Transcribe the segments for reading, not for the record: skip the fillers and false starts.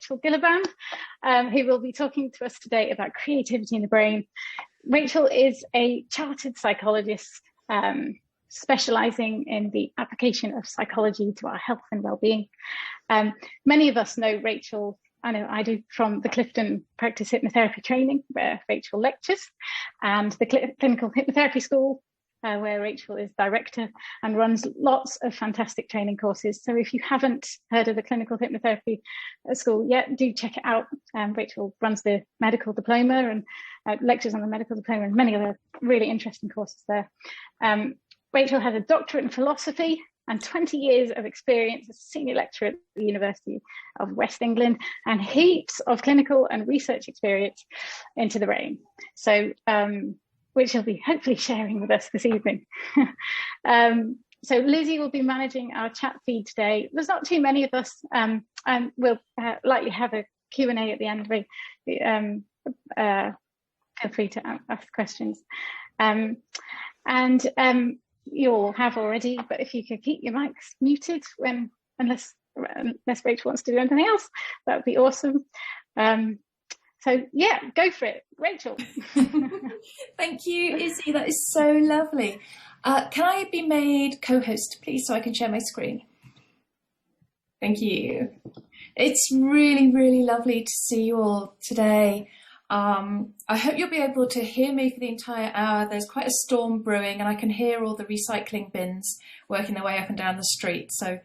Rachel Gillibrand, who will be talking to us today about creativity in the brain. Rachel is a chartered psychologist specialising in the application of psychology to our health and well-being. Many of us know Rachel, I know I do, from the Clifton Practice Hypnotherapy training, where Rachel lectures, and the Clinical Hypnotherapy School, where Rachel is director and runs lots of fantastic training courses. So if you haven't heard of the Clinical Hypnotherapy School yet, do check it out. Rachel runs the medical diploma and lectures on the medical diploma and many other really interesting courses there. Rachel has a doctorate in philosophy and 20 years of experience as a senior lecturer at the University of West England, and heaps of clinical and research experience into the brain. So, which she'll be hopefully sharing with us this evening. So Lizzie will be managing our chat feed today. There's not too many of us, and we'll likely have a Q&A at the end. Feel free to ask questions. You all have already, but if you could keep your mics muted unless Rachel wants to do anything else, that would be awesome. So yeah, go for it, Rachel. Thank you, Izzy. That is so lovely. Can I be made co-host, please, so I can share my screen? Thank you. It's really, really lovely to see you all today. I hope you'll be able to hear me for the entire hour. There's quite a storm brewing and I can hear all the recycling bins working their way up and down the street. So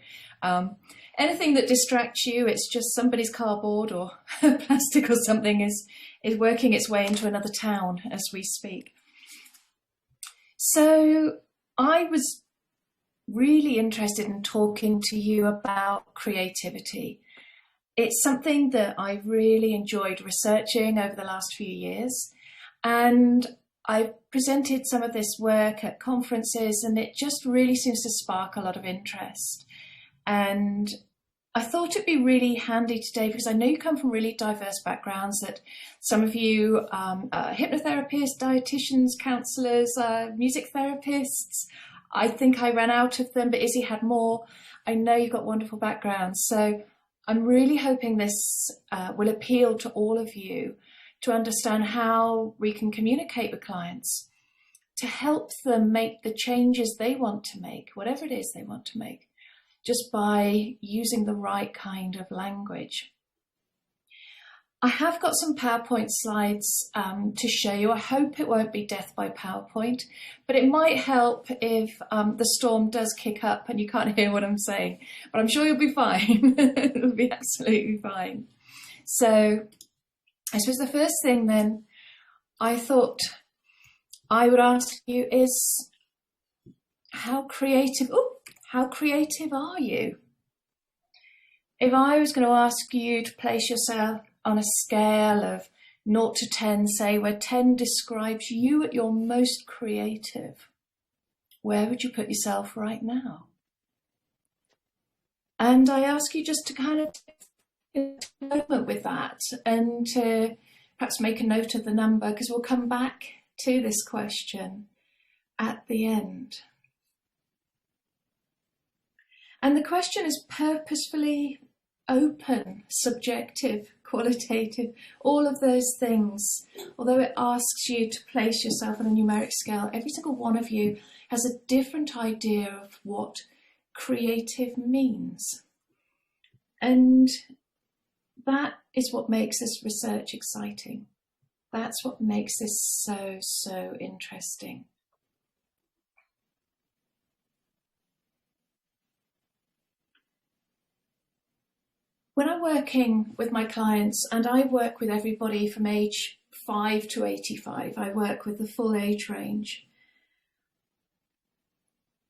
anything that distracts you, it's just somebody's cardboard or plastic or something is working its way into another town as we speak. So I was really interested in talking to you about creativity. It's something that I really enjoyed researching over the last few years, and I've presented some of this work at conferences, and it just really seems to spark a lot of interest. And I thought it'd be really handy today because I know you come from really diverse backgrounds, that some of you are hypnotherapists, dietitians, counsellors, music therapists. I think I ran out of them, but Izzy had more. I know you've got wonderful backgrounds. So I'm really hoping this will appeal to all of you to understand how we can communicate with clients to help them make the changes they want to make, whatever it is they want to make, just by using the right kind of language. I have got some PowerPoint slides to show you. I hope it won't be death by PowerPoint, but it might help if the storm does kick up and you can't hear what I'm saying, but I'm sure you'll be fine. It'll be absolutely fine. So I suppose the first thing then I thought I would ask you is, how creative are you? If I was going to ask you to place yourself on a scale of 0 to 10, say, where 10 describes you at your most creative, where would you put yourself right now? And I ask you just to kind of take a moment with that and to perhaps make a note of the number, because we'll come back to this question at the end. And the question is purposefully open, subjective, qualitative, all of those things. Although it asks you to place yourself on a numeric scale, every single one of you has a different idea of what creative means. And that is what makes this research exciting. That's what makes this so, so interesting. When I'm working with my clients, and I work with everybody from age 5 to 85, I work with the full age range,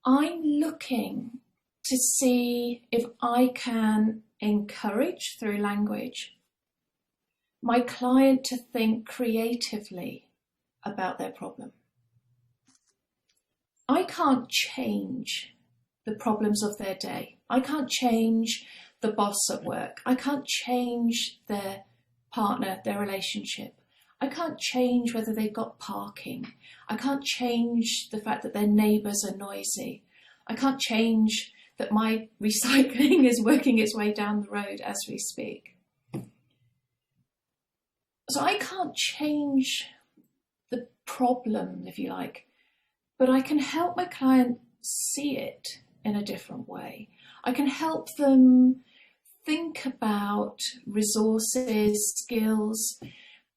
I'm looking to see if I can encourage through language my client to think creatively about their problem. I can't change the problems of their day. I can't change the boss at work. I can't change their partner, their relationship. I can't change whether they've got parking. I can't change the fact that their neighbours are noisy. I can't change that my recycling is working its way down the road as we speak. So I can't change the problem, if you like, but I can help my client see it in a different way. I can help them think about resources, skills,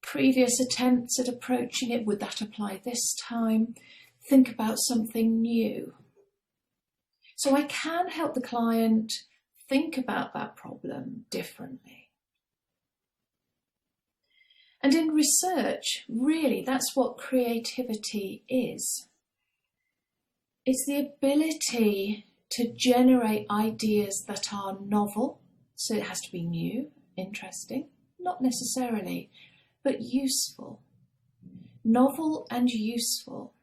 previous attempts at approaching it. Would that apply this time? Think about something new. So I can help the client think about that problem differently. And in research, really, that's what creativity is. It's the ability to generate ideas that are novel. So it has to be new, interesting, not necessarily, but useful. Novel and useful.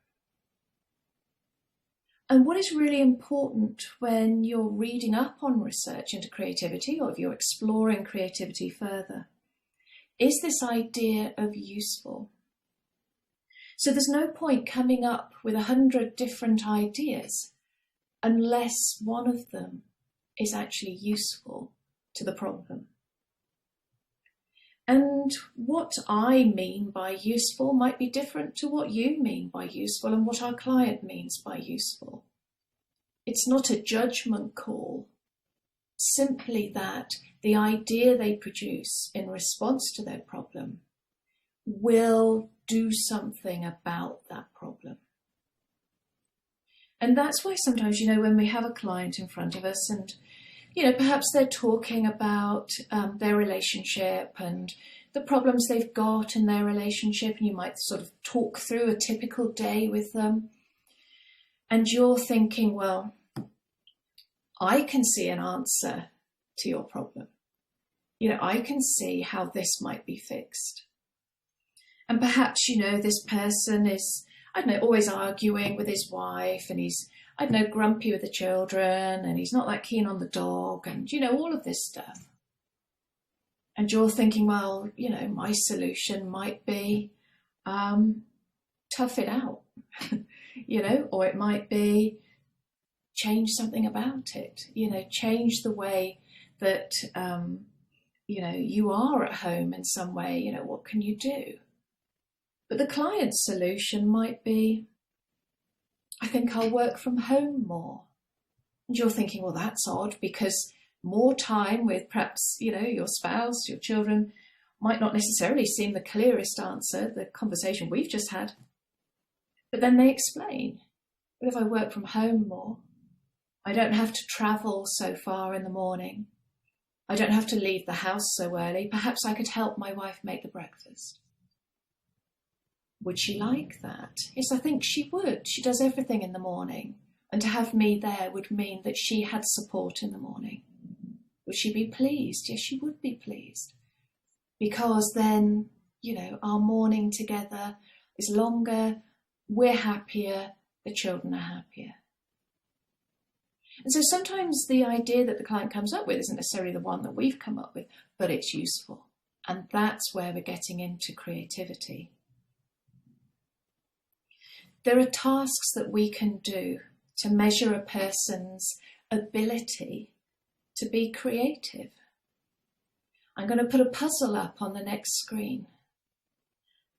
And what is really important when you're reading up on research into creativity, or if you're exploring creativity further, is this idea of useful. So there's no point coming up with 100 different ideas unless one of them is actually useful to the problem. And what I mean by useful might be different to what you mean by useful and what our client means by useful. It's not a judgment call, simply that the idea they produce in response to their problem will do something about that problem. And that's why sometimes, when we have a client in front of us and perhaps they're talking about their relationship and the problems they've got in their relationship, and you might sort of talk through a typical day with them. And you're thinking, well, I can see an answer to your problem. I can see how this might be fixed. And perhaps, this person is, always arguing with his wife, and he's, grumpy with the children, and he's not that keen on the dog, and, all of this stuff. And you're thinking, well, my solution might be tough it out, or it might be change something about it, change the way that, you are at home in some way, what can you do? But the client's solution might be, I think I'll work from home more. And you're thinking, well, that's odd, because more time with perhaps, your spouse, your children, might not necessarily seem the clearest answer, the conversation we've just had. But then they explain, but if I work from home more, I don't have to travel so far in the morning. I don't have to leave the house so early. Perhaps I could help my wife make the breakfast. Would she like that? Yes, I think she would. She does everything in the morning. And to have me there would mean that she had support in the morning. Would she be pleased? Yes, she would be pleased. Because then, our morning together is longer, we're happier, the children are happier. And so sometimes the idea that the client comes up with isn't necessarily the one that we've come up with, but it's useful. And that's where we're getting into creativity. There are tasks that we can do to measure a person's ability to be creative. I'm going to put a puzzle up on the next screen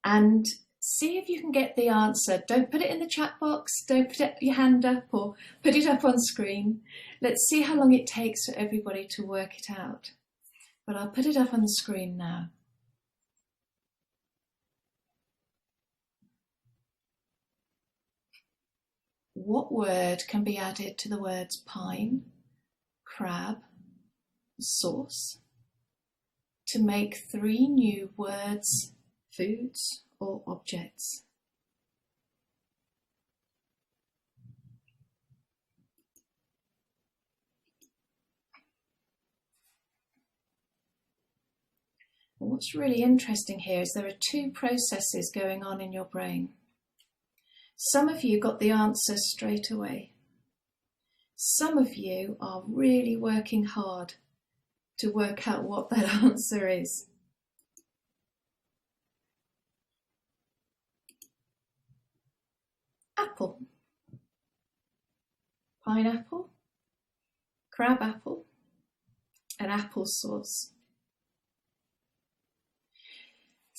and see if you can get the answer. Don't put it in the chat box, don't put your hand up or put it up on screen. Let's see how long it takes for everybody to work it out. But I'll put it up on the screen now. What word can be added to the words pine, crab, sauce to make 3 new words, foods or objects? And what's really interesting here is there are 2 processes going on in your brain. Some of you got the answer straight away. Some of you are really working hard to work out what that answer is. Apple, pineapple, crab apple, and applesauce.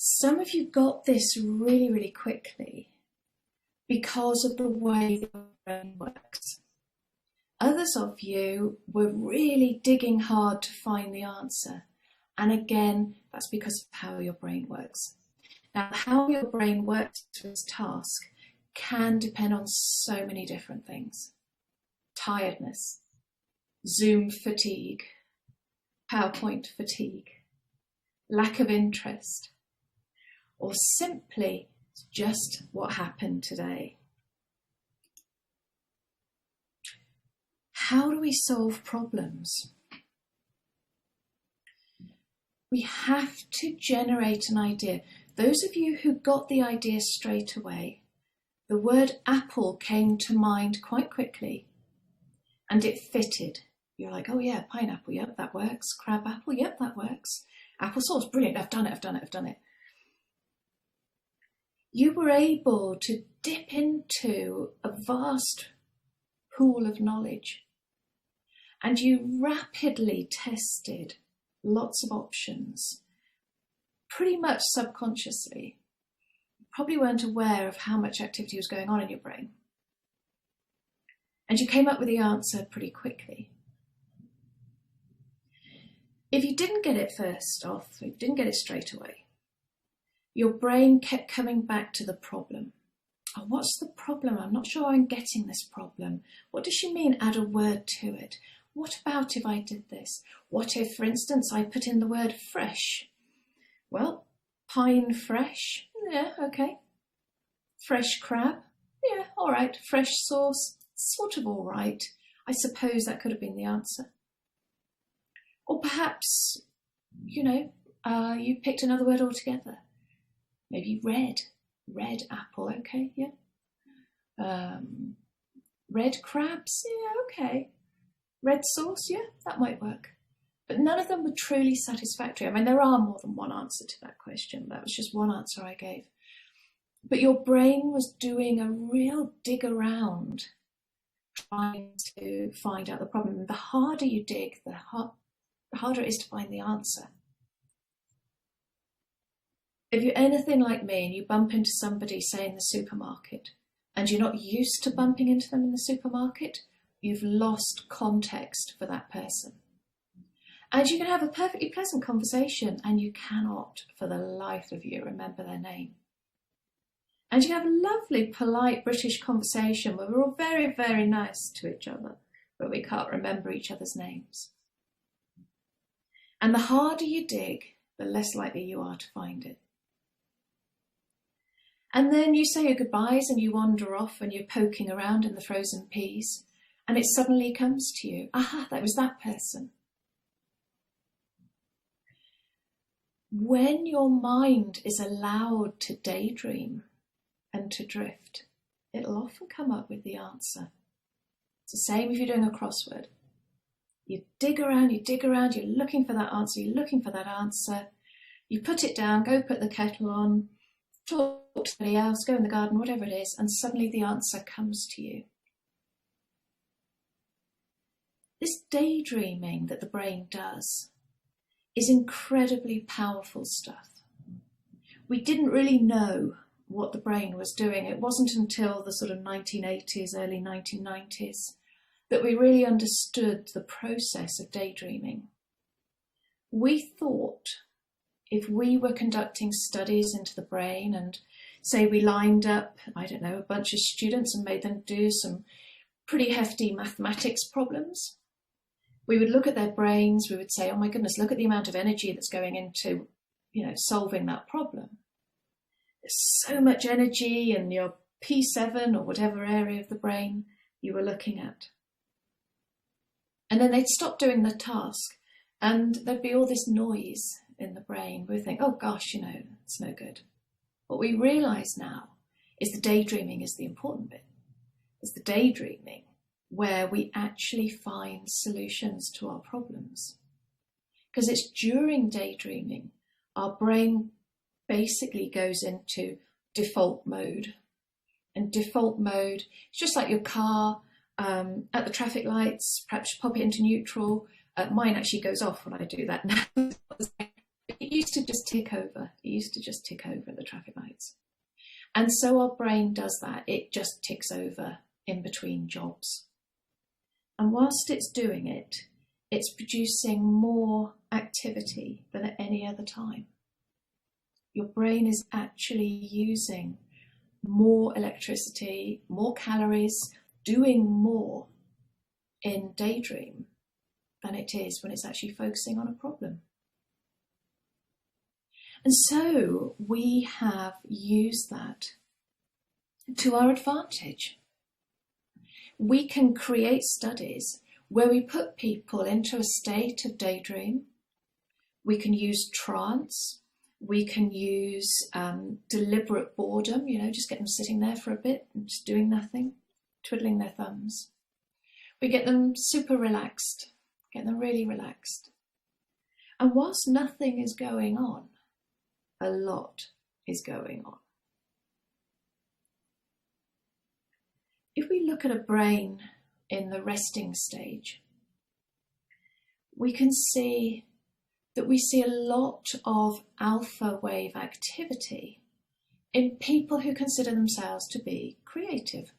Some of you got this really, really quickly because of the way the brain works. Others of you were really digging hard to find the answer. And again, that's because of how your brain works. Now, how your brain works for this task can depend on so many different things. Tiredness, Zoom fatigue, PowerPoint fatigue, lack of interest, or simply just what happened today. How do we solve problems? We have to generate an idea. Those of you who got the idea straight away, the word apple came to mind quite quickly and it fitted. You're like, oh yeah, pineapple, yep, that works. Crab apple, yep, that works. Applesauce, brilliant, I've done it. You were able to dip into a vast pool of knowledge and you rapidly tested lots of options, pretty much subconsciously. You probably weren't aware of how much activity was going on in your brain. And you came up with the answer pretty quickly. If you didn't get it first off, if you didn't get it straight away, your brain kept coming back to the problem. Oh, what's the problem? I'm not sure I'm getting this problem. What does she mean, add a word to it? What about if I did this? What if, for instance, I put in the word fresh? Well, pine fresh, yeah, okay. Fresh crab, yeah, all right. Fresh sauce, sort of all right. I suppose that could have been the answer. Or perhaps, you picked another word altogether. Maybe red apple, okay, yeah. Red crabs, yeah, okay. Red sauce, yeah, that might work. But none of them were truly satisfactory. I mean, there are more than one answer to that question. That was just one answer I gave. But your brain was doing a real dig around, trying to find out the problem. The harder you dig, the harder it is to find the answer. If you're anything like me and you bump into somebody, say, in the supermarket, and you're not used to bumping into them in the supermarket, you've lost context for that person. And you can have a perfectly pleasant conversation and you cannot, for the life of you, remember their name. And you have a lovely, polite British conversation where we're all very, very nice to each other, but we can't remember each other's names. And the harder you dig, the less likely you are to find it. And then you say your goodbyes and you wander off and you're poking around in the frozen peas and it suddenly comes to you, aha, that was that person. When your mind is allowed to daydream and to drift, it'll often come up with the answer. It's the same if you're doing a crossword. You dig around, you're looking for that answer, you put it down, go put the kettle on, talk to somebody else, go in the garden, whatever it is, and suddenly the answer comes to you. This daydreaming that the brain does is incredibly powerful stuff. We didn't really know what the brain was doing. It wasn't until the sort of 1980s, early 1990s, that we really understood the process of daydreaming. We thought if we were conducting studies into the brain and say we lined up, I don't know, a bunch of students and made them do some pretty hefty mathematics problems, we would look at their brains, we would say, oh my goodness, look at the amount of energy that's going into, solving that problem. There's so much energy in your P7 or whatever area of the brain you were looking at. And then they'd stop doing the task and there'd be all this noise in the brain. We think, oh gosh, it's no good. What we realise now is the daydreaming is the important bit. It's the daydreaming where we actually find solutions to our problems. Because it's during daydreaming, our brain basically goes into default mode. And default mode, it's just like your car at the traffic lights, perhaps pop it into neutral. Mine actually goes off when I do that now. it used to just tick over. It used to just tick over at the traffic lights. And so our brain does that. It just ticks over in between jobs. And whilst it's doing it, it's producing more activity than at any other time. Your brain is actually using more electricity, more calories, doing more in daydream than it is when it's actually focusing on a problem. And so we have used that to our advantage. We can create studies where we put people into a state of daydream. We can use trance. We can use deliberate boredom, just get them sitting there for a bit and just doing nothing, twiddling their thumbs. We get them super relaxed, get them really relaxed. And whilst nothing is going on, a lot is going on. If we look at a brain in the resting stage, we can see that we see a lot of alpha wave activity in people who consider themselves to be creative.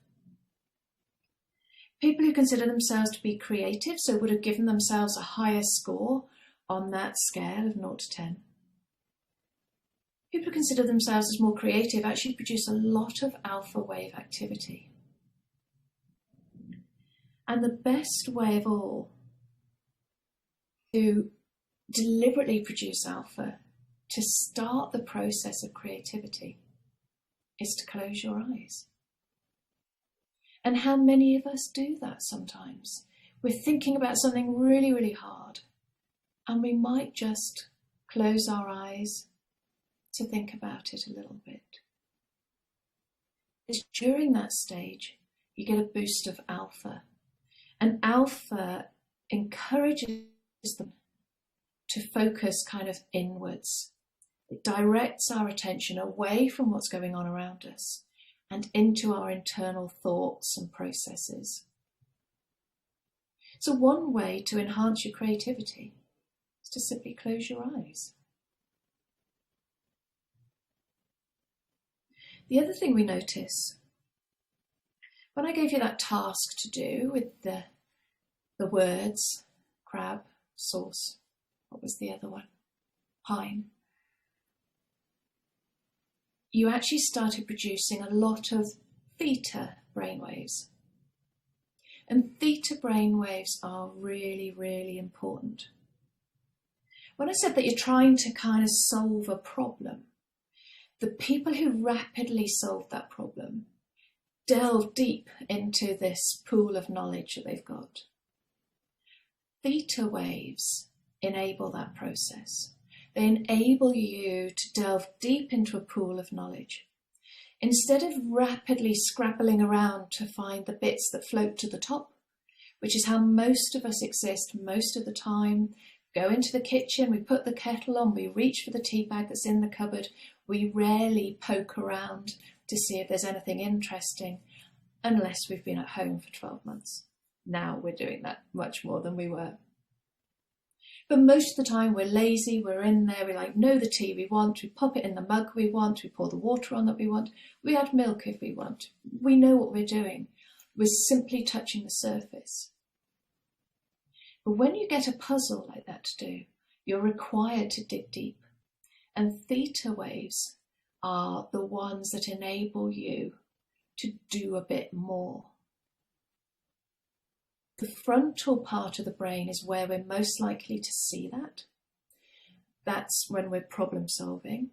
People who consider themselves to be creative, so would have given themselves a higher score on that scale of 0 to 10. People who consider themselves as more creative actually produce a lot of alpha wave activity. And the best way of all to deliberately produce alpha, to start the process of creativity, is to close your eyes. And how many of us do that sometimes? We're thinking about something really, really hard, and we might just close our eyes to think about it a little bit. It's during that stage you get a boost of alpha, and alpha encourages them to focus kind of inwards. It directs our attention away from what's going on around us and into our internal thoughts and processes. So one way to enhance your creativity is to simply close your eyes. The other thing we notice, when I gave you that task to do with the words, crab, sauce, what was the other one? Pine. You actually started producing a lot of theta brainwaves. And theta brainwaves are really, really important. When I said that you're trying to kind of solve a problem, the people who rapidly solve that problem delve deep into this pool of knowledge that they've got. Theta waves enable that process. They enable you to delve deep into a pool of knowledge. Instead of rapidly scrabbling around to find the bits that float to the top, which is how most of us exist most of the time, go into the kitchen, we put the kettle on, we reach for the tea bag that's in the cupboard, we rarely poke around to see if there's anything interesting, unless we've been at home for 12 months. Now we're doing that much more than we were. But most of the time we're lazy, we're in there, we know the tea we want, we pop it in the mug we want, we pour the water on that we want, we add milk if we want. We know what we're doing. We're simply touching the surface. But when you get a puzzle like that to do, you're required to dig deep. And theta waves are the ones that enable you to do a bit more. The frontal part of the brain is where we're most likely to see that. That's when we're problem solving.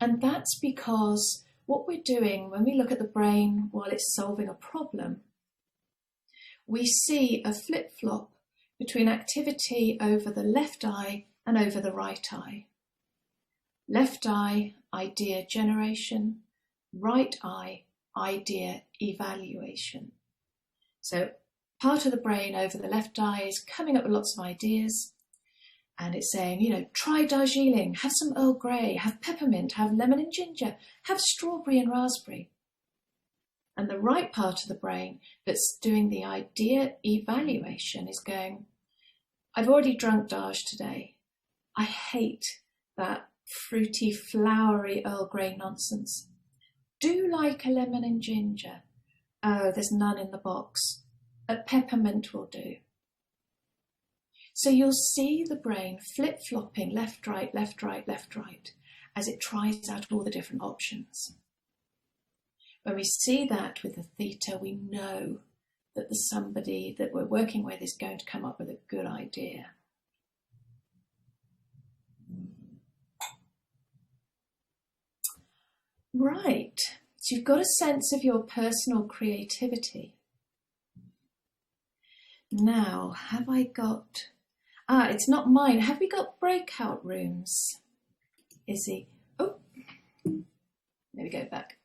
And that's because what we're doing when we look at the brain while it's solving a problem, we see a flip-flop between activity over the left eye and over the right eye. Left eye, idea generation. Right eye, idea evaluation. So part of the brain over the left eye is coming up with lots of ideas, and it's saying, try Darjeeling, have some Earl Grey, have peppermint, have lemon and ginger, have strawberry and raspberry. And the right part of the brain that's doing the idea evaluation is going, I've already drunk Darj today. I hate that fruity, flowery Earl Grey nonsense. Do like a lemon and ginger. Oh, there's none in the box. A peppermint will do. So you'll see the brain flip-flopping left, right, left, right, left, right, as it tries out all the different options. When we see that with the theta, we know that the somebody that we're working with is going to come up with a good idea. Right, so you've got a sense of your personal creativity. Now, have I got... it's not mine. Have we got breakout rooms? Izzy? Oh, there we go, back.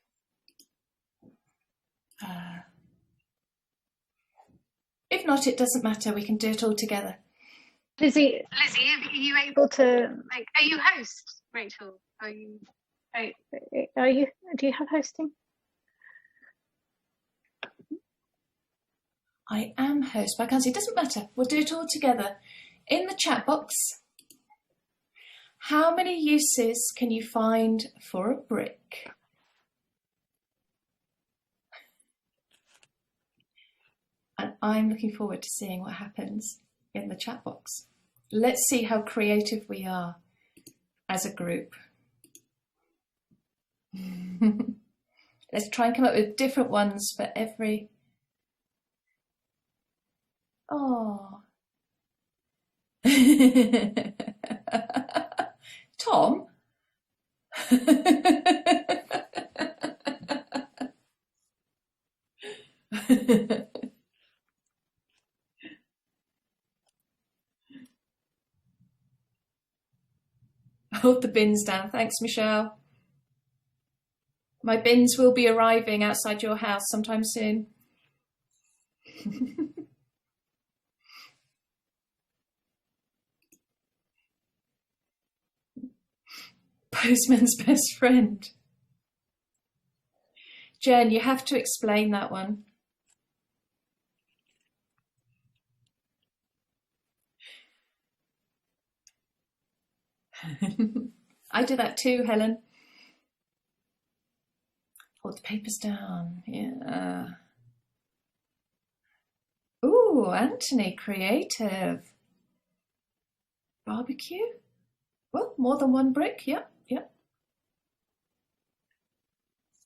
If not, it doesn't matter. We can do it all together. Lizzie, are you able to, are you host, Rachel? Are you, do you have hosting? I am host, but I can't see. It doesn't matter. We'll do it all together. In the chat box, how many uses can you find for a brick? And I'm looking forward to seeing what happens in the chat box. Let's see how creative we are as a group. Let's try and come up with different ones for every... Oh. Tom? Hold the bins down. Thanks, Michelle. My bins will be arriving outside your house sometime soon. Postman's best friend. Jen, you have to explain that one. I do that too, Helen. Hold the papers down. Yeah. Ooh, Anthony, creative. Barbecue? Well, more than one brick. Yep, yep.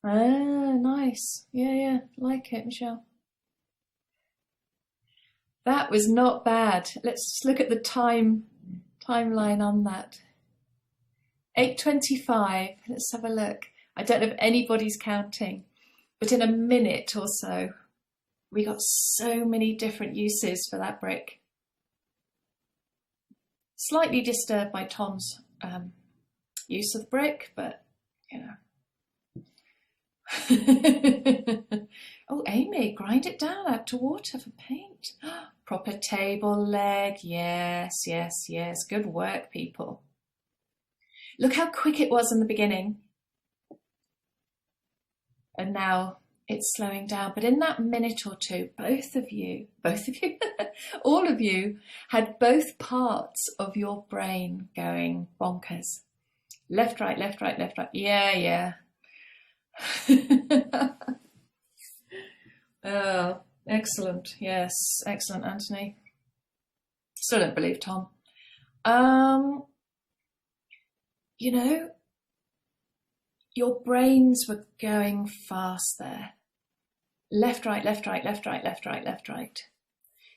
Ah, nice. Yeah, like it, Michelle. That was not bad. Let's look at the timeline on that. 8:25. Let's have a look. I don't know if anybody's counting, but in a minute or so, we got so many different uses for that brick. Slightly disturbed by Tom's use of the brick, but you know. Oh, Amy, grind it down, add to water for paint. Proper table leg. Yes. Good work, people. Look how quick it was in the beginning. And now it's slowing down. But in that minute or two, both of you, all of you had both parts of your brain going bonkers. Left, right, left, right, left, right. Yeah. Oh, excellent. Yes, excellent, Anthony. Still don't believe Tom. You know, your brains were going fast there. Left, right, left, right, left, right, left, right, left, right.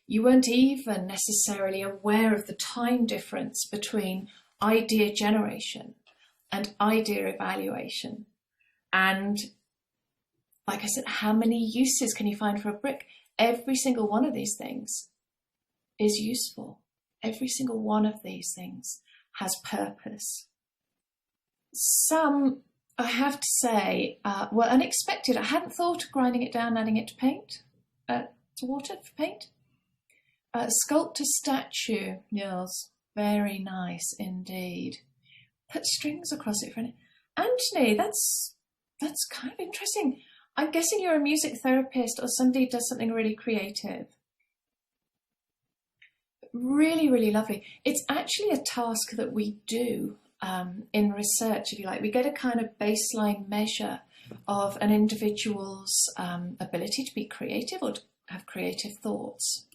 You weren't even necessarily aware of the time difference between idea generation and idea evaluation. And like I said, how many uses can you find for a brick? Every single one of these things is useful. Every single one of these things has purpose. Some, I have to say, were unexpected. I hadn't thought of grinding it down, adding it to paint, to water for paint. Sculpt a statue. Yes, very nice indeed. Put strings across it for an... Anthony, that's kind of interesting. I'm guessing you're a music therapist or somebody who does something really creative. Really, really lovely. It's actually a task that we do in research, if you like. We get a kind of baseline measure of an individual's ability to be creative or to have creative thoughts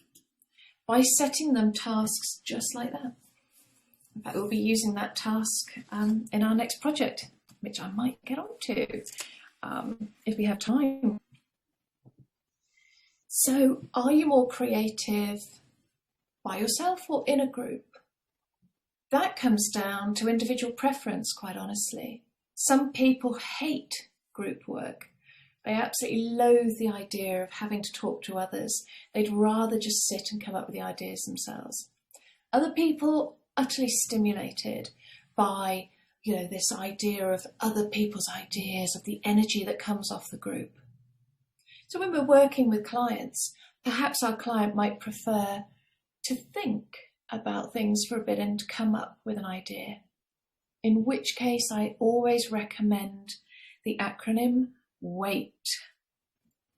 by setting them tasks just like that. In fact, we'll be using that task in our next project, which I might get onto if we have time. So, are you more creative by yourself or in a group? That comes down to individual preference, quite honestly. Some people hate group work. They absolutely loathe the idea of having to talk to others. They'd rather just sit and come up with the ideas themselves. Other people utterly stimulated by, this idea of other people's ideas, of the energy that comes off the group. So when we're working with clients, perhaps our client might prefer to think about things for a bit and to come up with an idea. In which case, I always recommend the acronym WAIT.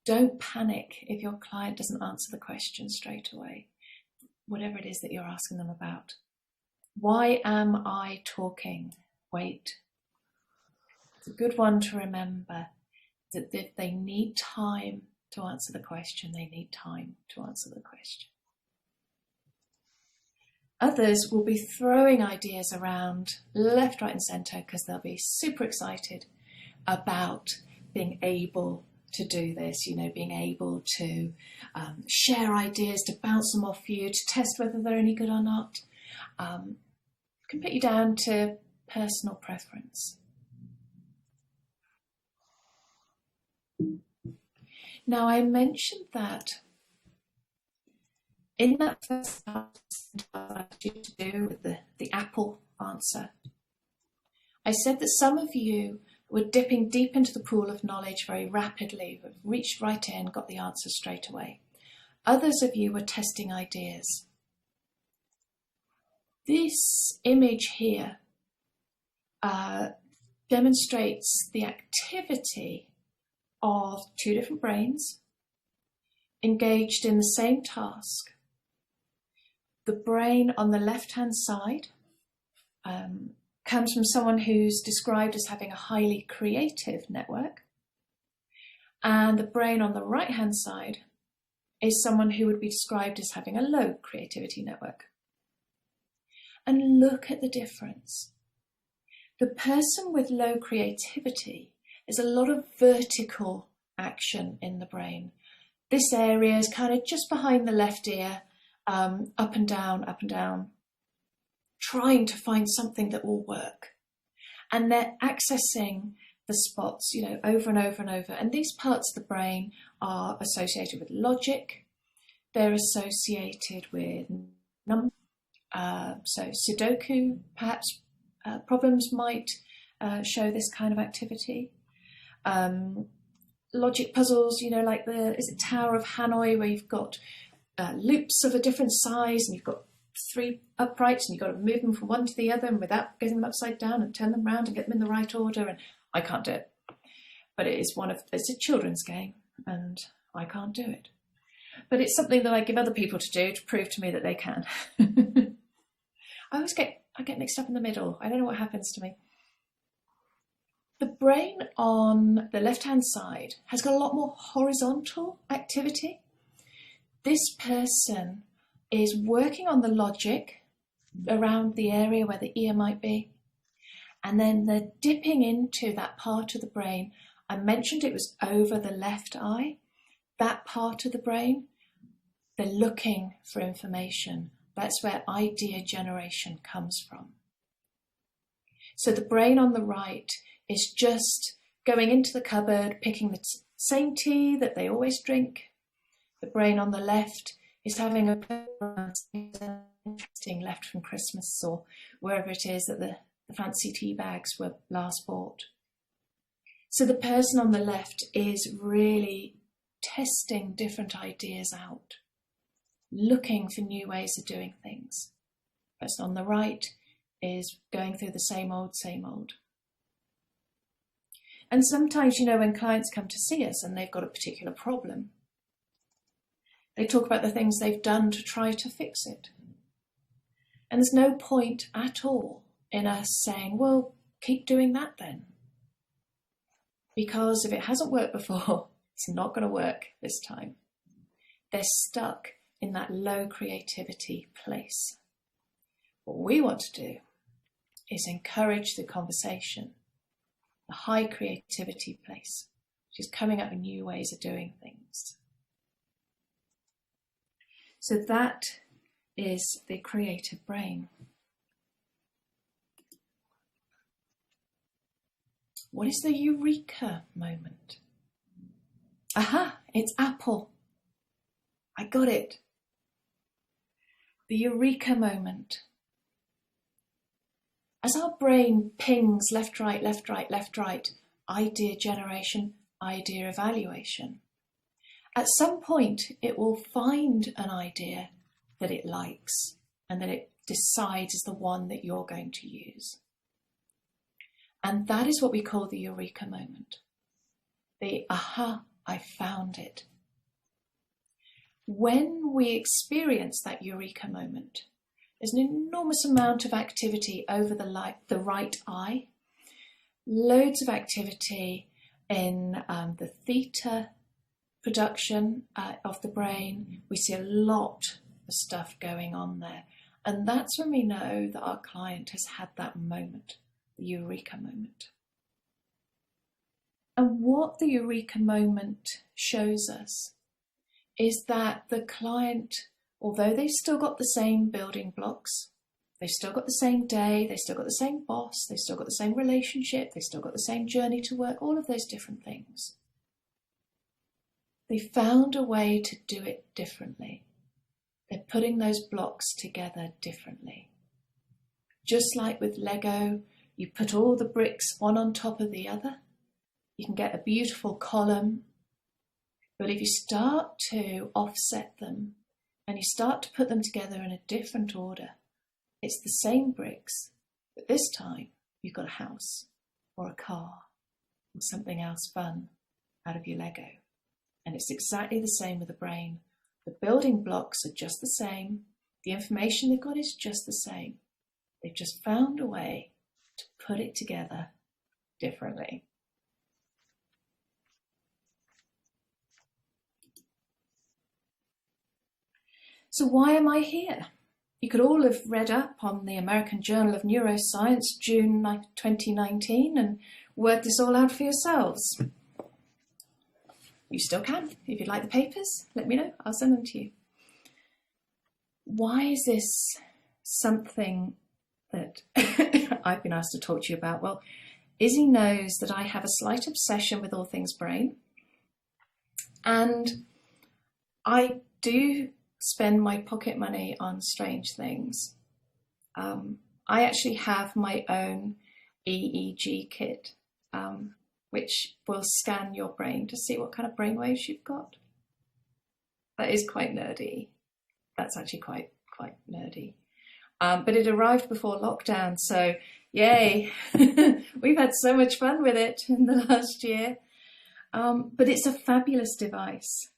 Don't panic if your client doesn't answer the question straight away, whatever it is that you're asking them about. Why am I talking? Wait. It's a good one to remember, that if they need time to answer the question, they need time to answer the question. Others will be throwing ideas around left, right and centre because they'll be super excited about being able to do this, being able to share ideas, to bounce them off you, to test whether they're any good or not. Completely down to personal preference. Now, I mentioned that in that first part to do with the apple answer, I said that some of you were dipping deep into the pool of knowledge very rapidly, reached right in, got the answer straight away. Others of you were testing ideas. This image here demonstrates the activity of two different brains engaged in the same task. The brain on the left-hand side comes from someone who's described as having a highly creative network, and the brain on the right-hand side is someone who would be described as having a low creativity network. And look at the difference. The person with low creativity is a lot of vertical action in the brain. This area is kind of just behind the left ear, up and down, trying to find something that will work. And they're accessing the spots, over and over and over. And these parts of the brain are associated with logic. They're associated with numbers. So Sudoku, perhaps, problems might show this kind of activity. Logic puzzles, like is it Tower of Hanoi, where you've got loops of a different size and you've got 3 uprights and you've got to move them from one to the other and without getting them upside down and turn them around and get them in the right order. And I can't do it. But it's a children's game and I can't do it. But it's something that I give other people to do to prove to me that they can. I get mixed up in the middle. I don't know what happens to me. The brain on the left-hand side has got a lot more horizontal activity. This person is working on the logic around the area where the ear might be. And then they're dipping into that part of the brain. I mentioned it was over the left eye. That part of the brain, they're looking for information. That's where idea generation comes from. So the brain on the right is just going into the cupboard, picking the same tea that they always drink. The brain on the left is having a interesting left from Christmas or wherever it is that the fancy tea bags were last bought. So the person on the left is really testing different ideas out, looking for new ways of doing things. The person on the right is going through the same old. And sometimes, when clients come to see us and they've got a particular problem, they talk about the things they've done to try to fix it. And there's no point at all in us saying, well, keep doing that then. Because if it hasn't worked before, it's not going to work this time. They're stuck in that low creativity place. What we want to do is encourage the conversation, the high creativity place, which is coming up with new ways of doing things. So that is the creative brain. What is the Eureka moment? Aha, it's Apple. I got it. The Eureka moment. As our brain pings left, right, left, right, left, right, idea generation, idea evaluation, at some point it will find an idea that it likes and that it decides is the one that you're going to use. And that is what we call the Eureka moment. The aha, I found it. When we experience that Eureka moment, there's an enormous amount of activity over the right eye, loads of activity in the theta production of the brain. We see a lot of stuff going on there. And that's when we know that our client has had that moment, the Eureka moment. And what the Eureka moment shows us is that the client, although they've still got the same building blocks, they've still got the same day, they've still got the same boss, they've still got the same relationship, they've still got the same journey to work, all of those different things. They found a way to do it differently. They're putting those blocks together differently. Just like with Lego, you put all the bricks one on top of the other, you can get a beautiful column. But if you start to offset them and you start to put them together in a different order, it's the same bricks, but this time you've got a house or a car or something else fun out of your Lego. And it's exactly the same with the brain. The building blocks are just the same. The information they've got is just the same. They've just found a way to put it together differently. So why am I here? You could all have read up on the American Journal of Neuroscience, June 2019, and worked this all out for yourselves. You still can. If you'd like the papers, let me know. I'll send them to you. Why is this something that I've been asked to talk to you about? Well, Izzy knows that I have a slight obsession with all things brain. And I do spend my pocket money on strange things. I actually have my own EEG kit, which will scan your brain to see what kind of brain waves you've got. That is quite nerdy. That's actually quite nerdy. But it arrived before lockdown, so yay! We've had so much fun with it in the last year. But it's a fabulous device.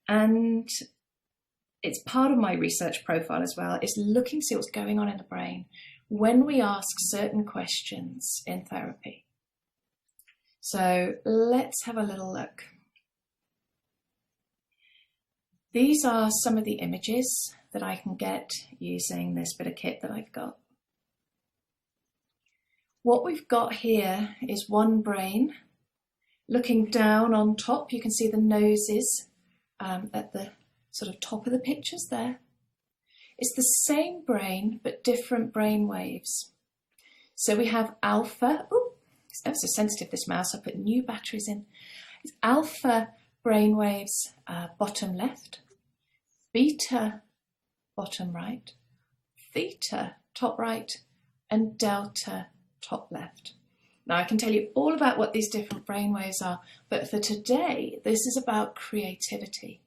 And it's part of my research profile as well. It's looking to see what's going on in the brain when we ask certain questions in therapy. So let's have a little look. These are some of the images that I can get using this bit of kit that I've got. What we've got here is one brain. Looking down on top, you can see the noses at the sort of top of the pictures there. It's the same brain, but different brain waves. So we have alpha. Oh, it's ever so sensitive, this mouse. I put new batteries in. It's alpha brain waves, bottom left, beta, bottom right, theta, top right, and delta, top left. Now I can tell you all about what these different brain waves are, but for today, this is about creativity.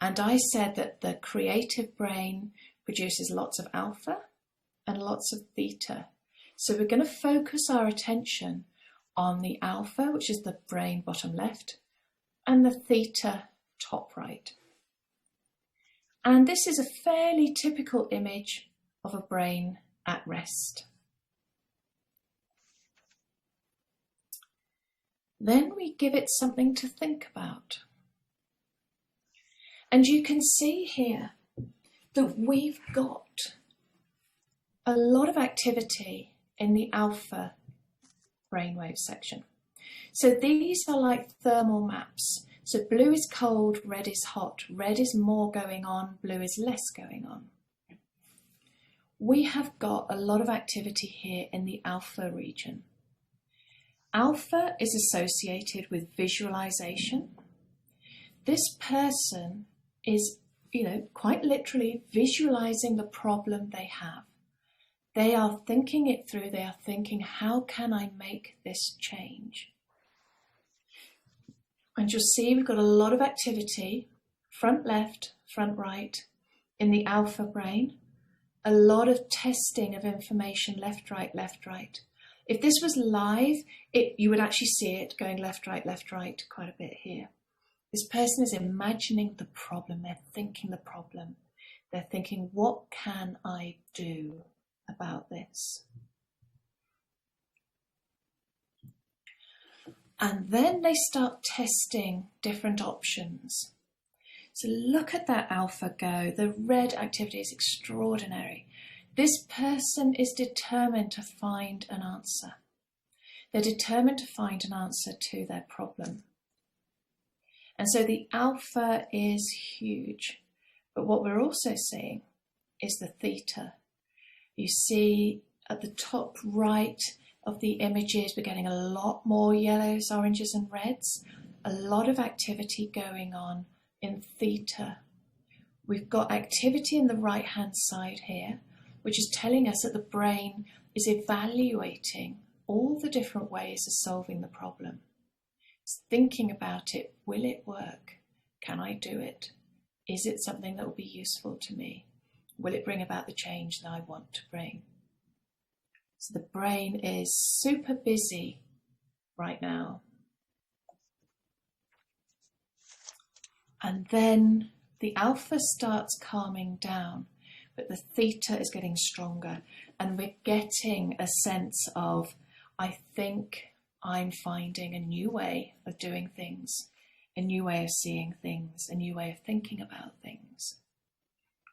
And I said that the creative brain produces lots of alpha and lots of theta. So we're going to focus our attention on the alpha, which is the brain bottom left, and the theta top right. And this is a fairly typical image of a brain at rest. Then we give it something to think about. And you can see here that we've got a lot of activity in the alpha brainwave section. So these are like thermal maps. So blue is cold, red is hot, red is more going on, blue is less going on. We have got a lot of activity here in the alpha region. Alpha is associated with visualization. This person is, quite literally visualizing the problem they have. They are thinking it through. They are thinking, how can I make this change? And you'll see we've got a lot of activity, front left, front right, in the alpha brain. A lot of testing of information, left, right, left, right. If this was live, you would actually see it going left, right, quite a bit here. This person is imagining the problem. They're thinking the problem. They're thinking, what can I do about this? And then they start testing different options. So look at that alpha go. The red activity is extraordinary. This person is determined to find an answer. They're determined to find an answer to their problem. And so the alpha is huge. But what we're also seeing is the theta. You see at the top right of the images, we're getting a lot more yellows, oranges and reds. A lot of activity going on in theta. We've got activity in the right hand side here, which is telling us that the brain is evaluating all the different ways of solving the problem. It's thinking about it. Will it work? Can I do it? Is it something that will be useful to me? Will it bring about the change that I want to bring? So the brain is super busy right now. And then the alpha starts calming down, but the theta is getting stronger. And we're getting a sense of, I think I'm finding a new way of doing things, a new way of seeing things, a new way of thinking about things.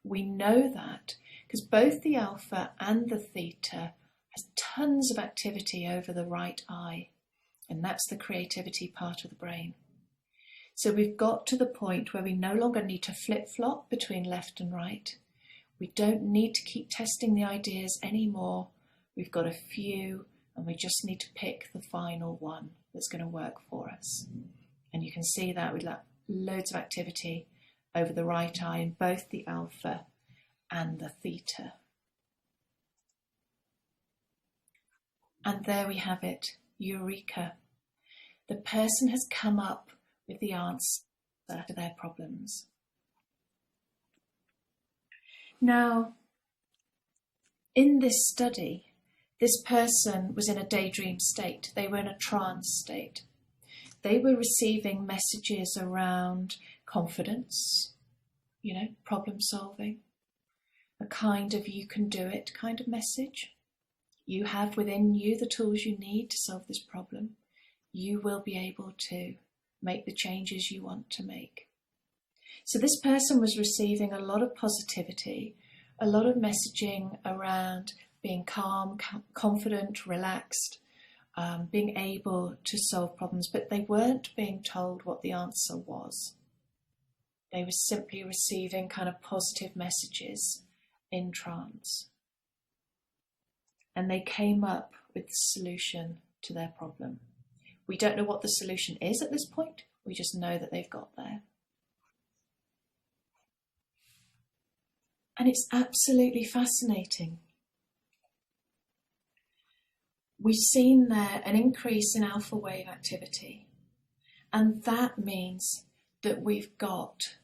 We know that because both the alpha and the theta has tons of activity over the right eye, and that's the creativity part of the brain. So we've got to the point where we no longer need to flip-flop between left and right. We don't need to keep testing the ideas anymore. We've got a few, and we just need to pick the final one that's going to work for us. And you can see that with loads of activity over the right eye in both the alpha and the theta. And there we have it, Eureka. The person has come up with the answer to their problems. Now, in this study, this person was in a daydream state. They were in a trance state. They were receiving messages around confidence, problem solving, a kind of you can do it kind of message. You have within you the tools you need to solve this problem. You will be able to make the changes you want to make. So this person was receiving a lot of positivity, a lot of messaging around being calm, confident, relaxed, being able to solve problems, but they weren't being told what the answer was. They were simply receiving kind of positive messages in trance. And they came up with the solution to their problem. We don't know what the solution is at this point. We just know that they've got there. And it's absolutely fascinating. We've seen there an increase in alpha wave activity. And that means that we've got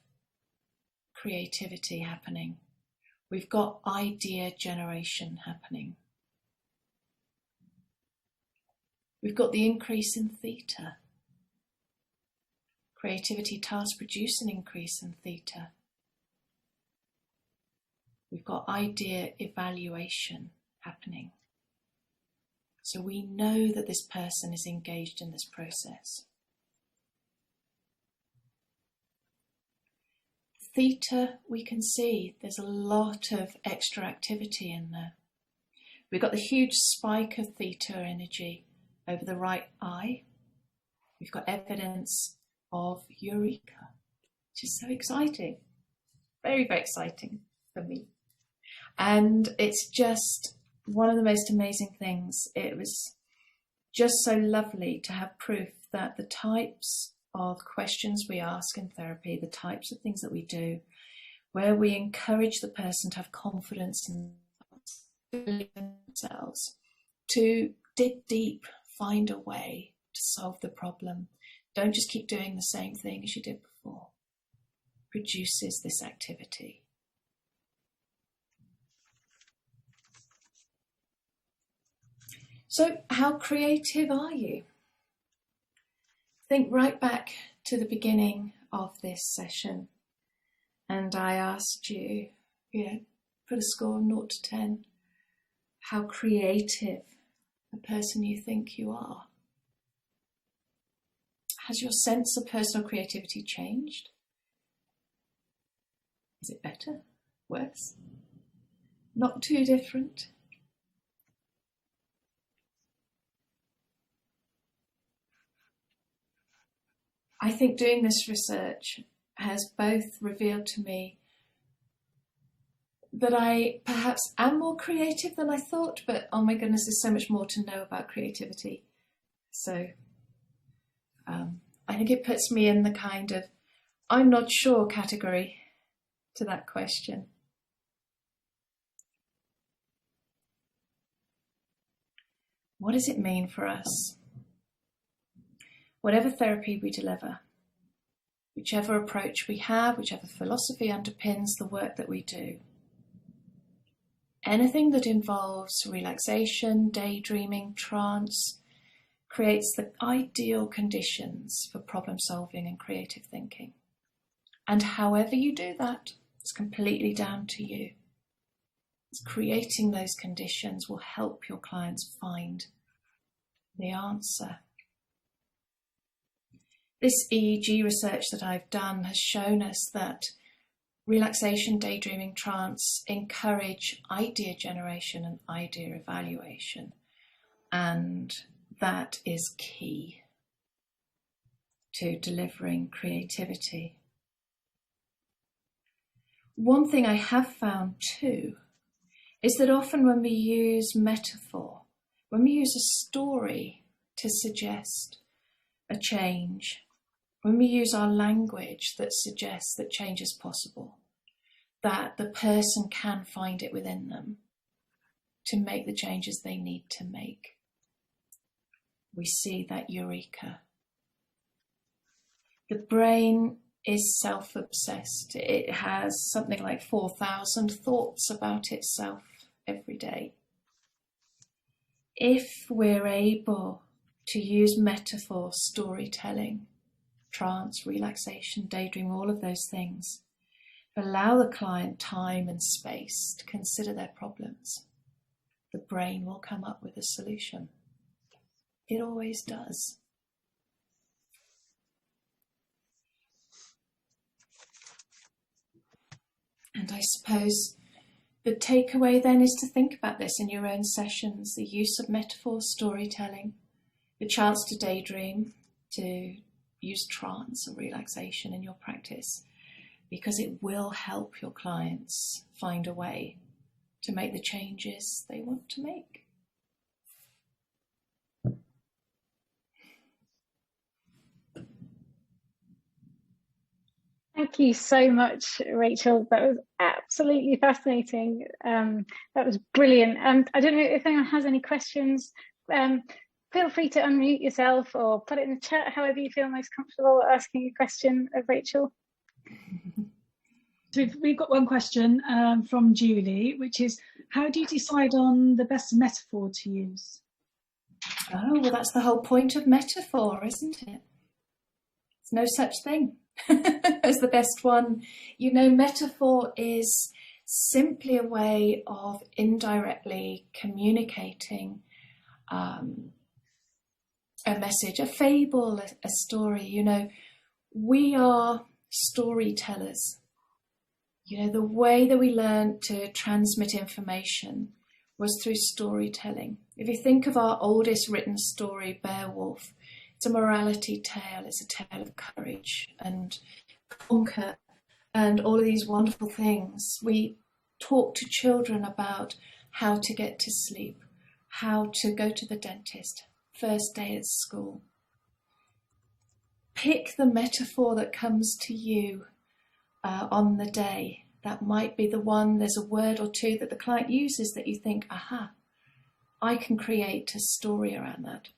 creativity happening. We've got idea generation happening. We've got the increase in theta. Creativity tasks produce an increase in theta. We've got idea evaluation happening. So we know that this person is engaged in this process. Theta, we can see there's a lot of extra activity in there. We've got the huge spike of theta energy over the right eye. We've got evidence of Eureka, which is so exciting. Very, very exciting for me. And it's just one of the most amazing things. It was just so lovely to have proof that the types of questions we ask in therapy, the types of things that we do, where we encourage the person to have confidence in themselves, to dig deep, find a way to solve the problem. Don't just keep doing the same thing as you did before. Produces this activity. So how creative are you? Think right back to the beginning of this session, and I asked you, put a score of 0 to 10, how creative a person you think you are. Has your sense of personal creativity changed? Is it better? Worse? Not too different? I think doing this research has both revealed to me that I perhaps am more creative than I thought, but oh my goodness, there's so much more to know about creativity. So I think it puts me in the kind of I'm not sure category to that question. What does it mean for us? Whatever therapy we deliver, whichever approach we have, whichever philosophy underpins the work that we do, anything that involves relaxation, daydreaming, trance, creates the ideal conditions for problem solving and creative thinking. And however you do that, it's completely down to you. It's creating those conditions will help your clients find the answer. This EEG research that I've done has shown us that relaxation, daydreaming, trance encourage idea generation and idea evaluation, and that is key to delivering creativity. One thing I have found too is that often when we use metaphor, when we use a story to suggest a change, when we use our language that suggests that change is possible, that the person can find it within them to make the changes they need to make, we see that Eureka. The brain is self-obsessed. It has something like 4,000 thoughts about itself every day. If we're able to use metaphor, storytelling, trance, relaxation, daydream, all of those things, allow the client time and space to consider their problems, the brain will come up with a solution. It always does. And I suppose the takeaway then is to think about this in your own sessions, the use of metaphor, storytelling, the chance to daydream, to use trance or relaxation in your practice, because it will help your clients find a way to make the changes they want to make. Thank you so much, Rachel. That was absolutely fascinating. That was brilliant. And I don't know if anyone has any questions. Feel free to unmute yourself or put it in the chat, however you feel most comfortable asking a question of Rachel. So we've got one question from Julie, which is, how do you decide on the best metaphor to use? Oh, well, that's the whole point of metaphor, isn't it? There's no such thing as the best one. You know, metaphor is simply a way of indirectly communicating a message, a fable, a story. You know, we are storytellers. You know, the way that we learned to transmit information was through storytelling. If you think of our oldest written story, Beowulf, it's a morality tale. It's a tale of courage and conquer and all of these wonderful things. We talk to children about how to get to sleep, how to go to the dentist, first day at school. Pick the metaphor that comes to you on the day. That might be the one, there's a word or two that the client uses that you think, aha, I can create a story around that.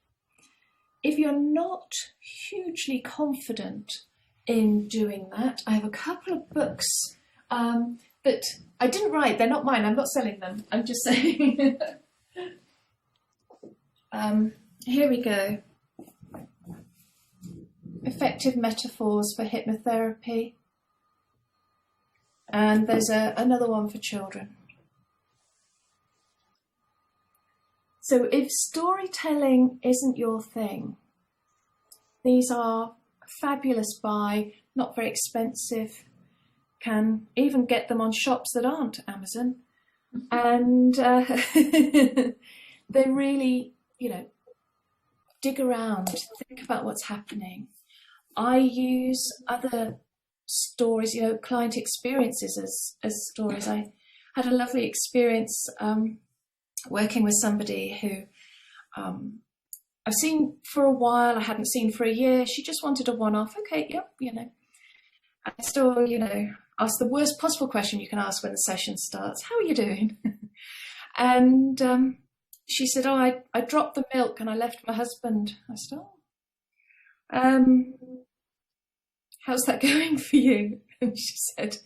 If you're not hugely confident in doing that, I have a couple of books that I didn't write. They're not mine. I'm not selling them. I'm just saying. Here we go. Effective metaphors for hypnotherapy. And there's another one for children. So if storytelling isn't your thing, these are fabulous buy, not very expensive, can even get them on shops that aren't Amazon. And they really, you know, dig around, think about what's happening. I use other stories, you know, client experiences as stories. I had a lovely experience working with somebody who I've seen for a while, I hadn't seen for a year. She just wanted a one-off. Okay, yep, you know. I still, you know, ask the worst possible question you can ask when the session starts. How are you doing? And she said, oh, I dropped the milk and I left my husband. I said, oh, how's that going for you? And she said,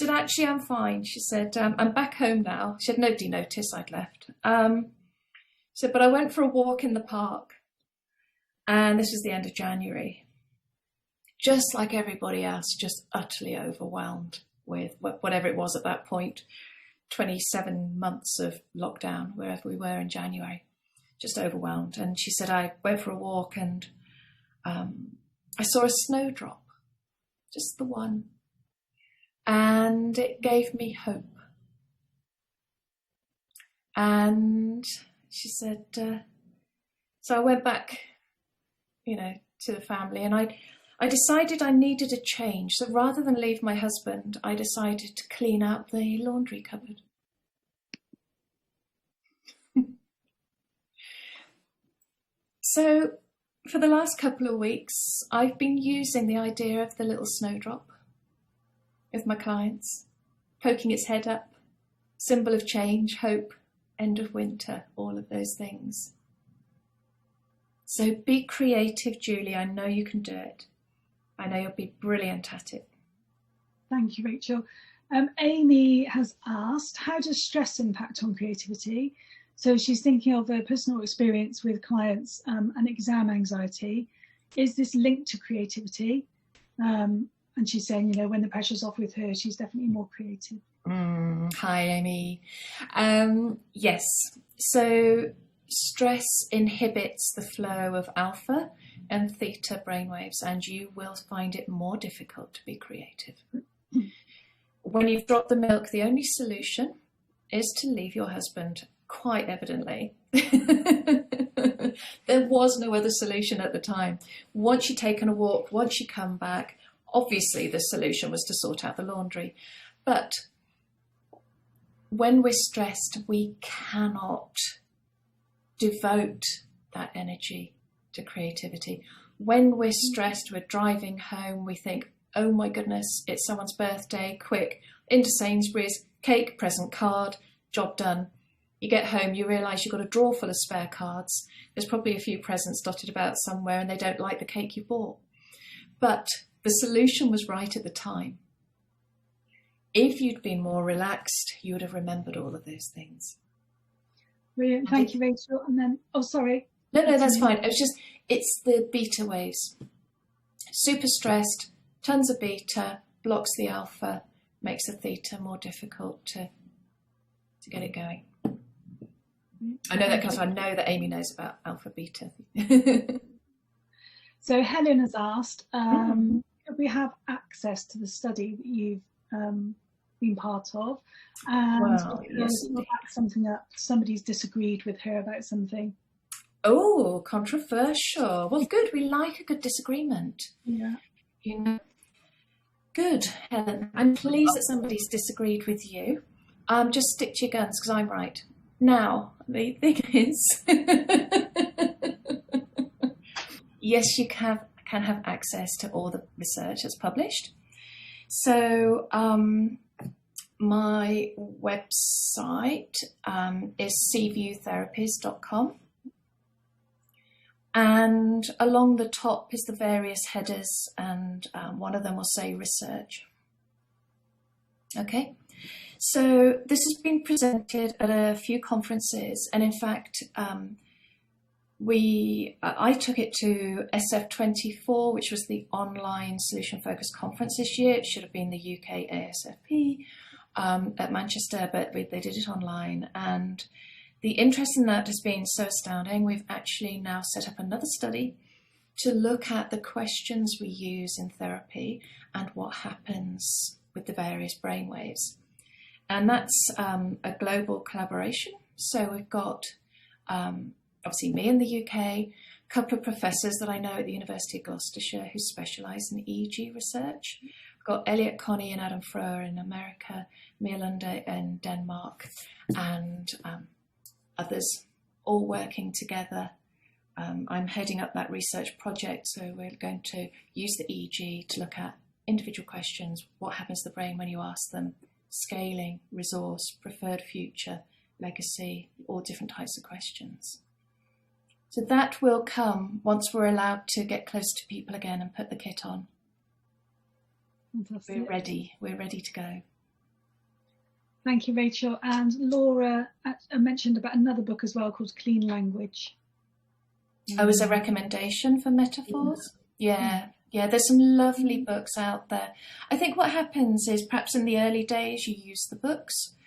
actually, I'm fine. She said, I'm back home now. She said, nobody noticed I'd left. She said, but I went for a walk in the park. And this was the end of January. Just like everybody else, just utterly overwhelmed with whatever it was at that point. 27 months of lockdown, wherever we were in January. Just overwhelmed. And she said, I went for a walk and I saw a snowdrop. Just the one. And it gave me hope. And she said, so I went back, you know, to the family, and I decided I needed a change. So rather than leave my husband, I decided to clean out the laundry cupboard. So for the last couple of weeks, I've been using the idea of the little snowdrop with my clients, poking its head up, symbol of change, hope, end of winter, all of those things. So be creative, Julie. I know you can do it. I know you'll be brilliant at it. Thank you, Rachel. Amy has asked, how does stress impact on creativity? So she's thinking of a personal experience with clients and exam anxiety. Is this linked to creativity? And she's saying, you know, when the pressure's off with her, she's definitely more creative. Hi, Amy. Yes. So stress inhibits the flow of alpha and theta brainwaves, and you will find it more difficult to be creative. When you've dropped the milk, the only solution is to leave your husband, quite evidently. There was no other solution at the time. Once you'd taken a walk, once you come back, obviously the solution was to sort out the laundry. But when we're stressed, we cannot devote that energy to creativity. When we're stressed, we're driving home, we think, oh my goodness, it's someone's birthday, quick, into Sainsbury's, cake, present card, job done. You get home, you realise you've got a drawer full of spare cards. There's probably a few presents dotted about somewhere and they don't like the cake you bought. But the solution was right at the time. If you'd been more relaxed, you would have remembered all of those things. Brilliant. Thank you, Rachel. And then, oh, sorry. No, that's fine. It's the beta waves. Super stressed, tons of beta, blocks the alpha, makes the theta more difficult to get it going. I know that because I know that Amy knows about alpha beta. So Helen has asked, could we have access to the study that you've been part of? And Well, yes, back something up, somebody's disagreed with her about something. Oh, controversial. Well, good. We like a good disagreement. Yeah. You know, good, Helen. I'm pleased that somebody's disagreed with you. Just stick to your guns because I'm right. Now, the thing is, yes, you can have access to all the research that's published. So my website is cviewtherapies.com. And along the top is the various headers, and one of them will say research. Okay, so this has been presented at a few conferences, and in fact, I took it to SF24, which was the online solution focused conference this year. It should have been the UK ASFP at Manchester, but they did it online, and the interest in that has been so astounding. We've actually now set up another study to look at the questions we use in therapy and what happens with the various brainwaves. And that's a global collaboration. So we've got obviously me in the UK, a couple of professors that I know at the University of Gloucestershire who specialise in EEG research. We've got Elliot Connie and Adam Froer in America, Mia Lunde in Denmark, and others all working together. I'm heading up that research project, so we're going to use the EEG to look at individual questions, what happens to the brain when you ask them, scaling, resource, preferred future, legacy, all different types of questions. So that will come once we're allowed to get close to people again and put the kit on. Fantastic. We're ready to go. Thank you, Rachel. And Laura mentioned about another book as well called Clean Language. Oh, as a recommendation for metaphors? Yeah, there's some lovely books out there. I think what happens is perhaps in the early days you use the books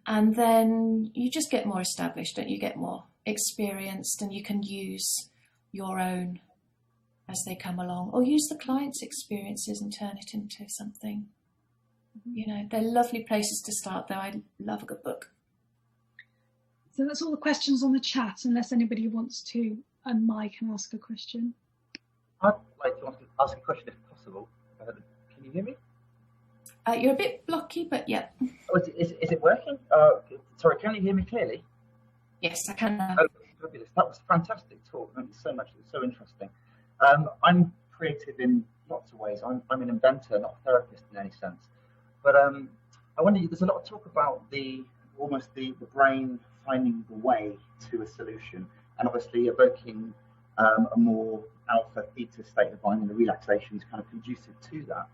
and then you just get more established, don't you? Get more experienced and you can use your own as they come along, or use the client's experiences and turn it into something. You know, they're lovely places to start, though. I love a good book. So that's all the questions on the chat, unless anybody wants to unmic and ask a question. I'd like to ask a question if possible. Can you hear me? You're a bit blocky, but yeah. Oh, is it working? Sorry, can you hear me clearly? Yes, I can now. Oh, fabulous. That was a fantastic talk. Thank you so much. It was so interesting. I'm creative in lots of ways. I'm an inventor, not a therapist in any sense. But I wonder, there's a lot of talk about the brain finding the way to a solution, and obviously evoking a more alpha theta state of mind, and the relaxation is kind of conducive to that.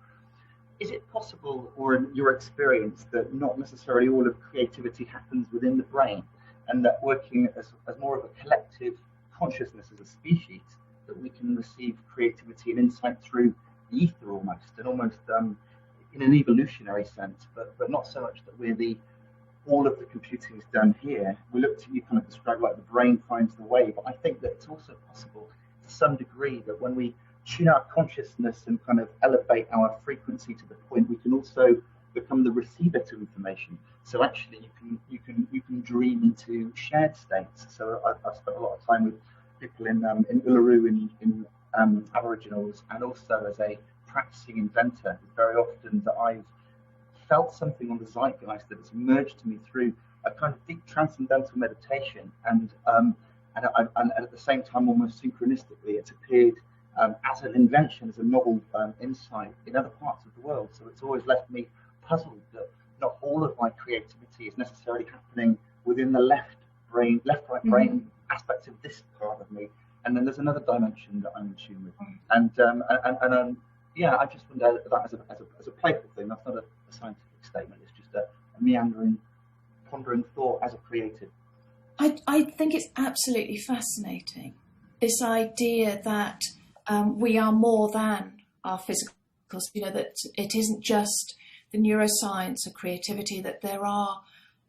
Is it possible, or in your experience, that not necessarily all of creativity happens within the brain, and that working as more of a collective consciousness as a species, that we can receive creativity and insight through the ether almost, and almost in an evolutionary sense, but not so much that all of the computing is done here. We looked at, you kind of described like the brain finds the way, but I think that it's also possible to some degree that when we tune our consciousness and kind of elevate our frequency to the point, we can also become the receiver to information. So actually you can dream into shared states. So I've spent a lot of time with people in Uluru in Aboriginals, and also as a practicing inventor. Very often that I've felt something on the zeitgeist that has emerged to me through a kind of deep transcendental meditation, and at the same time, almost synchronistically, it's appeared as an invention, as a novel insight in other parts of the world. So it's always left me puzzled that not all of my creativity is necessarily happening within the left right brain aspect of this part of me, and then there's another dimension that I'm in tune with, and yeah, I just wonder that as a playful thing. That's not a scientific statement. It's just a meandering, pondering thought as a creative. I think it's absolutely fascinating, this idea that we are more than our physical, that it isn't just the neuroscience of creativity, that there are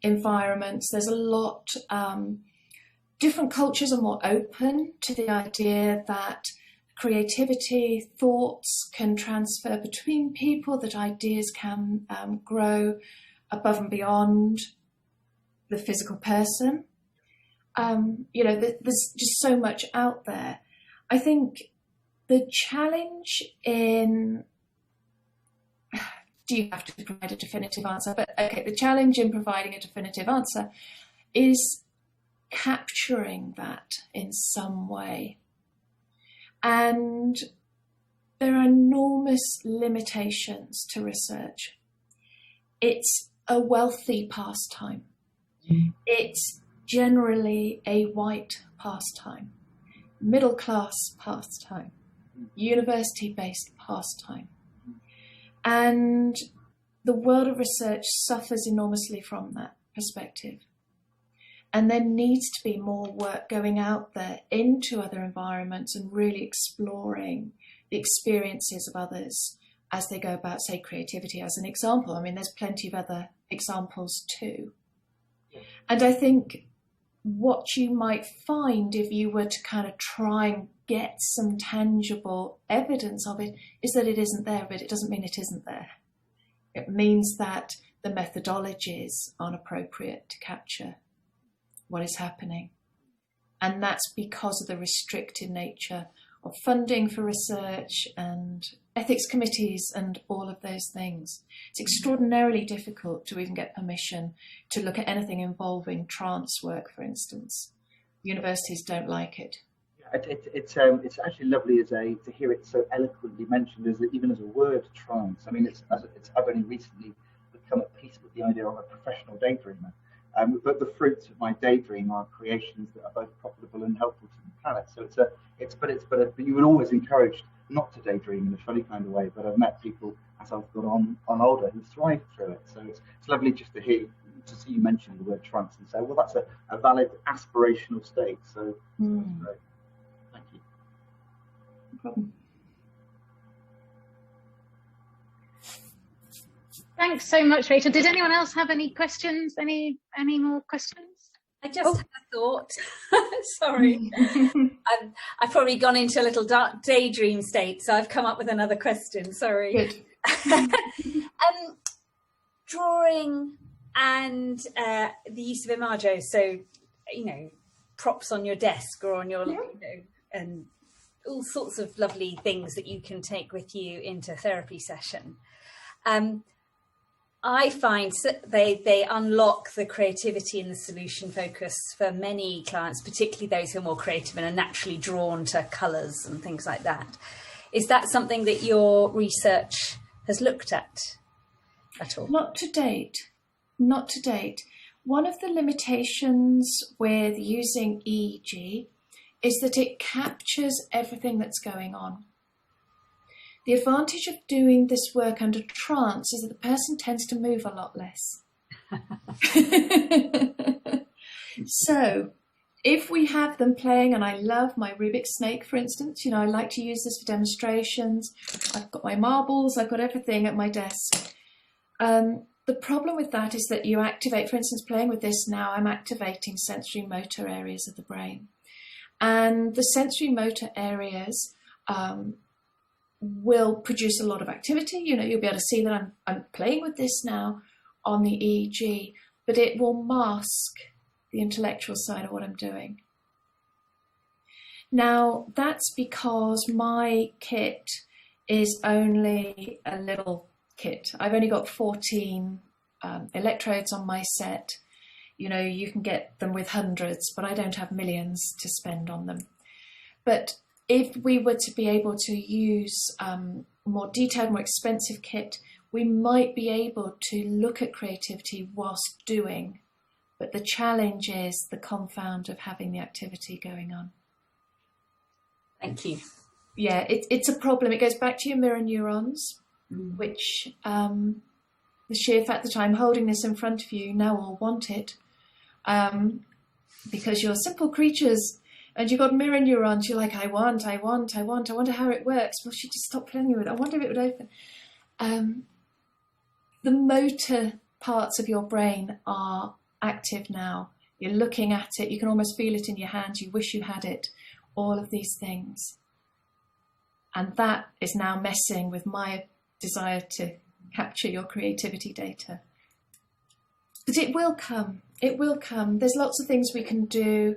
environments, there's a lot different cultures are more open to the idea that creativity, thoughts can transfer between people, that ideas can grow above and beyond the physical person. There's just so much out there. I think the challenge in, do you have to provide a definitive answer? But okay, the challenge in providing a definitive answer is capturing that in some way. And there are enormous limitations to research. It's a wealthy pastime. It's generally a white pastime, middle-class pastime, university-based pastime. And the world of research suffers enormously from that perspective. And there needs to be more work going out there into other environments and really exploring the experiences of others as they go about, say, creativity as an example. I mean, there's plenty of other examples too. And I think what you might find if you were to kind of try and get some tangible evidence of it is that it isn't there, but it doesn't mean it isn't there. It means that the methodologies aren't appropriate to capture what is happening. And that's because of the restricted nature of funding for research and ethics committees and all of those things. It's extraordinarily difficult to even get permission to look at anything involving trance work, for instance. Universities don't like it. It's actually lovely to hear it so eloquently mentioned even as a word, trance. I mean, I've only recently become at peace with the idea of a professional daydreamer. But the fruits of my daydream are creations that are both profitable and helpful to the planet. So but you would always encourage not to daydream in a funny kind of way. But I've met people as I've gone on older who thrive through it. So it's lovely just to see you mention the word trance and say, well, that's a valid aspirational state. So that's great. Thank you. No problem. Thanks so much, Rachel. Did anyone else have any questions? Any more questions? I just had a thought. Sorry. I've probably gone into a little dark daydream state, so I've come up with another question. Sorry. Good. Drawing and the use of imago, so, props on your desk or on your, and all sorts of lovely things that you can take with you into a therapy session. I find they unlock the creativity and the solution focus for many clients, particularly those who are more creative and are naturally drawn to colours and things like that. Is that something that your research has looked at all? Not to date. Not to date. One of the limitations with using EEG is that it captures everything that's going on. The advantage of doing this work under trance is that the person tends to move a lot less. So if we have them playing, and I love my Rubik's snake, for instance, I like to use this for demonstrations. I've got my marbles, I've got everything at my desk. The problem with that is that you activate, for instance, playing with this now, I'm activating sensory motor areas of the brain. And the sensory motor areas will produce a lot of activity. You'll be able to see that I'm playing with this now on the EEG, but it will mask the intellectual side of what I'm doing. Now, that's because my kit is only a little kit. I've only got 14 electrodes on my set. You can get them with hundreds, but I don't have millions to spend on them. But if we were to be able to use more detailed, more expensive kit, we might be able to look at creativity whilst doing. But the challenge is the confound of having the activity going on. Thank you. Yeah, it's a problem. It goes back to your mirror neurons, which the sheer fact that I'm holding this in front of you now all want it, because you're simple creatures. And you've got mirror neurons, you're like, I wonder how it works. Well, she just stopped playing with it. I wonder if it would open. The motor parts of your brain are active now. You're looking at it, you can almost feel it in your hands, you wish you had it, all of these things. And that is now messing with my desire to capture your creativity data. But it will come, it will come. There's lots of things we can do.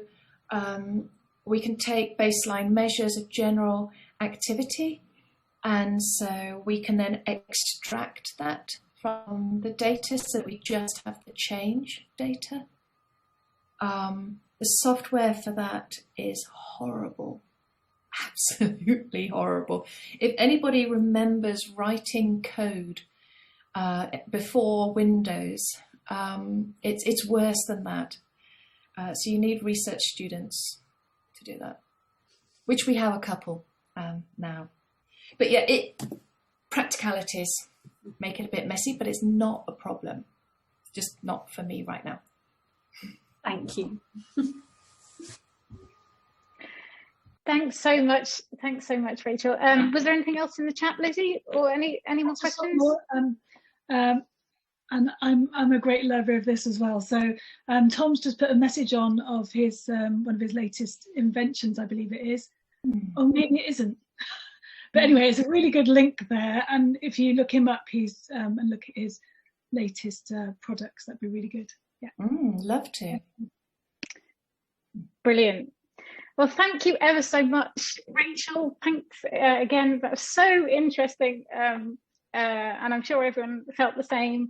We can take baseline measures of general activity, and so we can then extract that from the data so that we just have the change data. The software for that is horrible, absolutely horrible. If anybody remembers writing code before Windows, it's worse than that. So you need research students to do that, which we have a couple now. But yeah, practicalities make it a bit messy, but it's not a problem. It's just not for me right now. Thank you. Thanks so much. Thanks so much, Rachel. Was there anything else in the chat, Lizzie, or any more questions? And I'm a great lover of this as well. So Tom's just put a message on of his one of his latest inventions, I believe it is. Oh, maybe it isn't. But anyway, it's a really good link there. And if you look him up, he's and look at his latest products, that'd be really good. Yeah. Love to. Brilliant. Well, thank you ever so much, Rachel. Thanks again. That was so interesting. And I'm sure everyone felt the same.